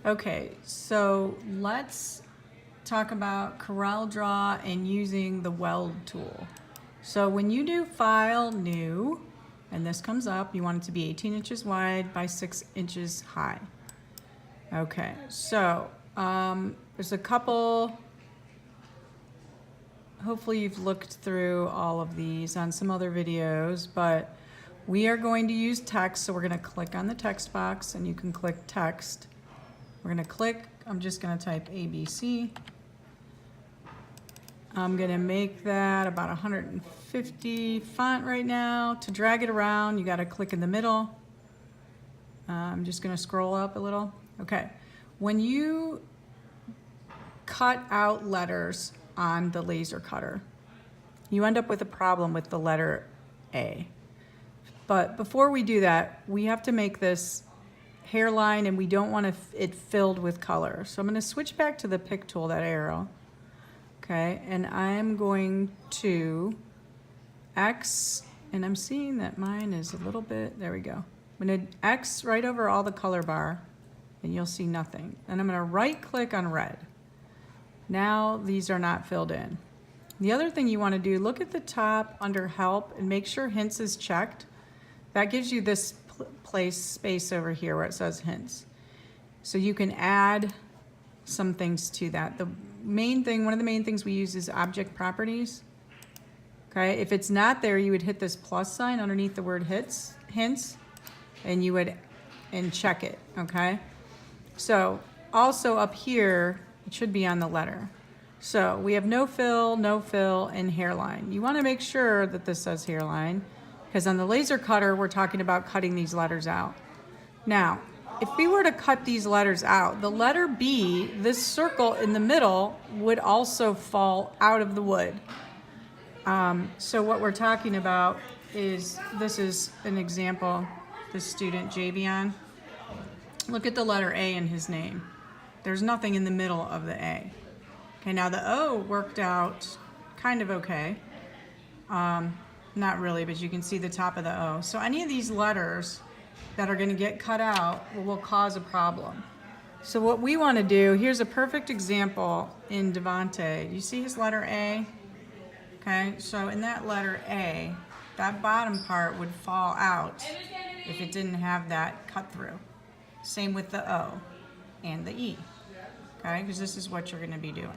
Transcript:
Okay, so let's talk about CorelDRAW and using the Weld tool. So when you do File, New, and this comes up, you want it to be 18 inches wide by 6 inches high. Okay, so there's a couple, hopefully you've looked through all of these on some other videos, but we are going to use text, so we're going to click on the text box and you can click text. We're going to click, I'm just going to type ABC. I'm going to make that about 150 font right now. To drag it around, you got to click in the middle. I'm just going to scroll up a little. Okay. When you cut out letters on the laser cutter, you end up with a problem with the letter A. But before we do that, we have to make this hairline and we don't want it filled with color. So I'm going to switch back to the pick tool, that arrow. Okay, and I'm going to X, and I'm seeing that mine is a little bit, there we go. I'm going to X right over all the color bar, and you'll see nothing. And I'm going to right click on red. Now these are not filled in. The other thing you want to do, look at the top under help and make sure hints is checked. That gives you this space over here where it says hints. So you can add some things to that. The main thing, one of the main things we use is object properties. Okay, if it's not there, you would hit this plus sign underneath the word hints, and you would check it. Okay, so also up here, it should be on the letter. So we have no fill, and hairline. You want to make sure that this says hairline, because on the laser cutter, we're talking about cutting these letters out. Now, if we were to cut these letters out, the letter B, this circle in the middle, would also fall out of the wood. So what we're talking about is, this is an example, the student Javion. Look at the letter A in his name. There's nothing in the middle of the A. Okay, now the O worked out kind of okay. Not really, but you can see the top of the O. So any of these letters that are going to get cut out will cause a problem. So what we want to do, here's a perfect example in Devante. You see his letter A? Okay, so in that letter A, that bottom part would fall out if it didn't have that cut through. Same with the O and the E, okay, because this is what you're going to be doing.